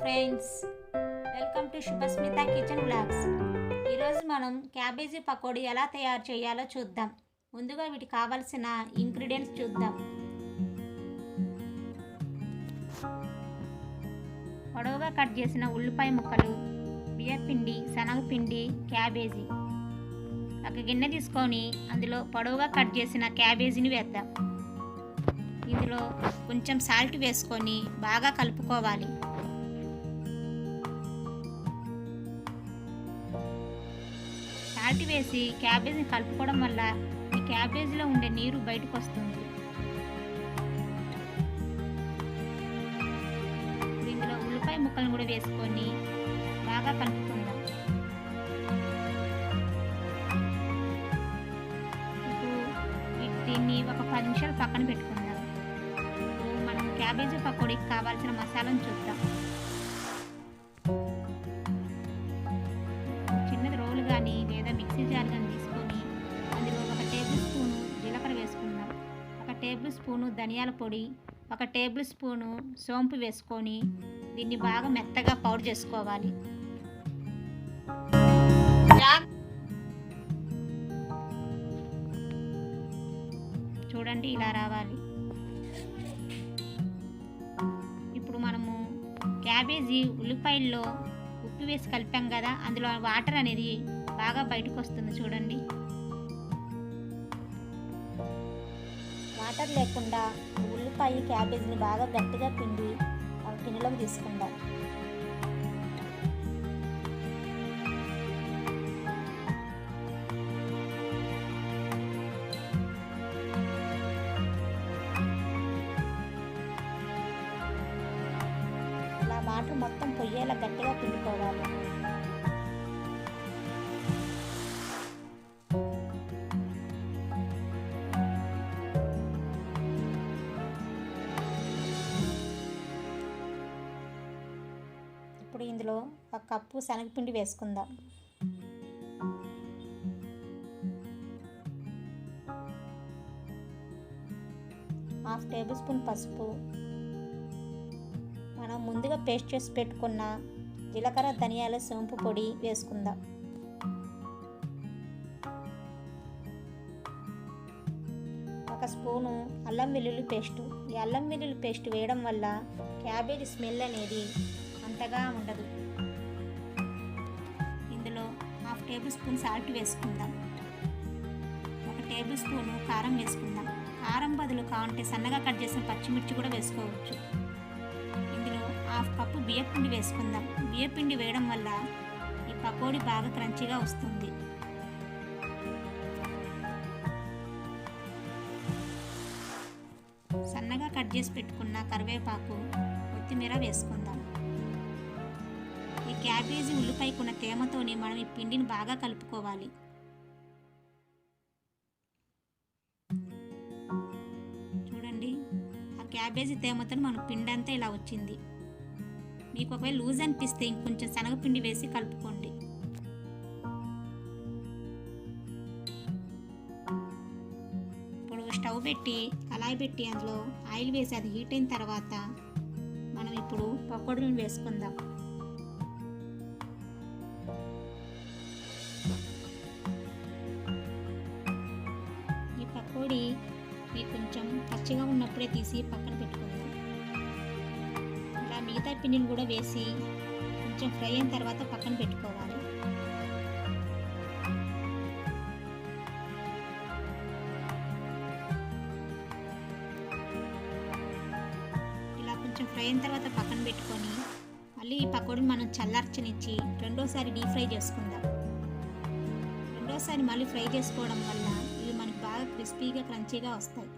Friends, welcome to Subhasmita kitchen blogs. ఈరోజు మనం cabbage pakodi ఎలా తయారు చేయాలో చూద్దాం. ముందుగా వీటికి కావాల్సిన ఇంగ్రీడియంట్స్ చూద్దాం. పొడవుగా కట్ చేసిన ఉల్లిపాయ ముక్కలు, బియ్యపిండి, శనగపిండి, క్యాబేజీ. ఒక గిన్నె తీసుకొని అందులో పొడవుగా కట్ చేసిన క్యాబేజీని వేద్దాం. ఇందులో కొంచెం సాల్ట్ వేసుకొని బాగా కలుపుకోవాలి. సాల్ట్ వేసి క్యాబేజీని కలుపుకోవడం వల్ల ఈ క్యాబేజీలో ఉండే నీరు బయటకు వస్తుంది. ఇందులో ఉల్లిపాయ ముక్కలను కూడా వేసుకొని బాగా కలుపుకుందాం. ఇప్పుడు దీన్ని ఒక 10 నిమిషాలు పక్కన పెట్టుకుందాం. మనం క్యాబేజీ పకోడీకి కావాల్సిన మసాలాను చూద్దాం. చిన్నది రోలు కానీ లేదా మిక్సీ జార్ కానీ తీసుకొని అందులో 1 టేబుల్ స్పూను జీలకర్ర వేసుకుందాం. 1 టేబుల్ స్పూను ధనియాల పొడి, 1 టేబుల్ స్పూను సోంపు వేసుకొని దీన్ని బాగా మెత్తగా పౌడర్ చేసుకోవాలి. చూడండి, ఇలా రావాలి. ఇప్పుడు మనము క్యాబేజీ ఉల్లిపాయల్లో ఉప్పు వేసి కలిపాం కదా, అందులో వాటర్ అనేది బాగా బయటకు వస్తుంది. చూడండి, వాటర్ లేకుండా ఉల్లిపాయ క్యాబేజీని బాగా గట్టిగా పిండి గిన్నెలోకి తీసుకుందాం. వాటర్ మొత్తం పొయ్యేలా గట్టిగా పిండుకోవాలి. ఇప్పుడు ఇందులో 1 కప్పు శనగపిండి వేసుకుందాం. హాఫ్ టేబుల్ స్పూన్ పసుపు, మనం ముందుగా పేస్ట్ చేసి పెట్టుకున్న జీలకర్ర, ధనియాల, సోంపు పొడి వేసుకుందాం. ఒక స్పూను అల్లం వెల్లుల్లి పేస్టు. ఈ అల్లం వెల్లుల్లి పేస్ట్ వేయడం వల్ల క్యాబేజీ స్మెల్ అనేది అంతగా ఉండదు. ఇందులో హాఫ్ టేబుల్ స్పూన్ సాల్ట్ వేసుకుందాం. 1 టేబుల్ స్పూను కారం వేసుకుందాం. కారం బదులు కావాలంటే సన్నగా కట్ చేసిన పచ్చిమిర్చి కూడా వేసుకోవచ్చు. హాఫ్ కప్పు బియ్యపిండి వేసుకుందాం. బియ్యపిండి వేయడం వల్ల ఈ పకోడీ బాగా క్రంచీగా వస్తుంది. సన్నగా కట్ చేసి పెట్టుకున్న కరివేపాకు, కొత్తిమీర వేసుకుందాం. ఈ క్యాబేజీ ఉల్లిపాయకున్న తేమతోని మనం ఈ పిండిని బాగా కలుపుకోవాలి. చూడండి, ఆ క్యాబేజీ తేమతో మన పిండి అంతా ఇలా వచ్చింది. మీకు ఒకవేళ లూజ్ అనిపిస్తే ఇంకొంచెం శనగపిండి వేసి కలుపుకోండి. ఇప్పుడు స్టవ్ పెట్టి కళాయి పెట్టి అందులో ఆయిల్ వేసి అది హీట్ అయిన తర్వాత మనం ఇప్పుడు పకోడీలను వేసుకుందాం. ఈ పకోడీ మీకు కొంచెం పచ్చిగా ఉన్నప్పుడే తీసి పక్కన పెట్టుకుందాం. మిగతా పిండిని కూడా వేసి కొంచెం ఫ్రై అయిన తర్వాత పక్కన పెట్టుకోవాలి. ఇలా కొంచెం ఫ్రై అయిన తర్వాత పక్కన పెట్టుకొని మళ్ళీ ఈ పకోడీని మనం చల్లార్చనిచ్చి రెండోసారి డీప్ ఫ్రై చేసుకుందాం. రెండోసారి మళ్ళీ ఫ్రై చేసుకోవడం వల్ల ఇవి మనకు బాగా క్రిస్పీగా క్రంచీగా వస్తాయి.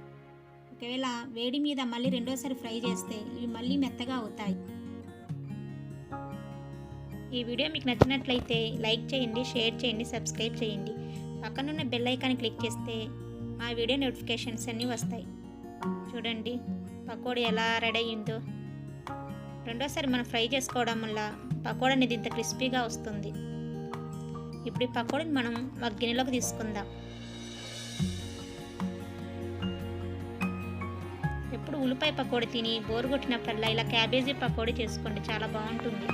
ఒకవేళ వేడి మీద మళ్ళీ రెండోసారి ఫ్రై చేస్తే ఇవి మళ్ళీ మెత్తగా అవుతాయి. ఈ వీడియో మీకు నచ్చినట్లయితే లైక్ చేయండి, షేర్ చేయండి, సబ్స్క్రైబ్ చేయండి. పక్కనున్న బెల్ ఐకాన్ క్లిక్ చేస్తే మా వీడియో నోటిఫికేషన్స్ అన్నీ వస్తాయి. చూడండి, పకోడీ ఎలా రెడీ అయ్యిందో. రెండోసారి మనం ఫ్రై చేసుకోవడం వల్ల పకోడీ అనేది ఇంత క్రిస్పీగా వస్తుంది. ఇప్పుడు ఈ పకోడీని మనం ఒక గిన్నెలోకి తీసుకుందాం. ఎప్పుడు ఉల్లిపాయ పకోడీ తిని బోరు కొట్టినప్పుడల్లా ఇలా క్యాబేజీ పకోడీ చేసుకోండి, చాలా బాగుంటుంది.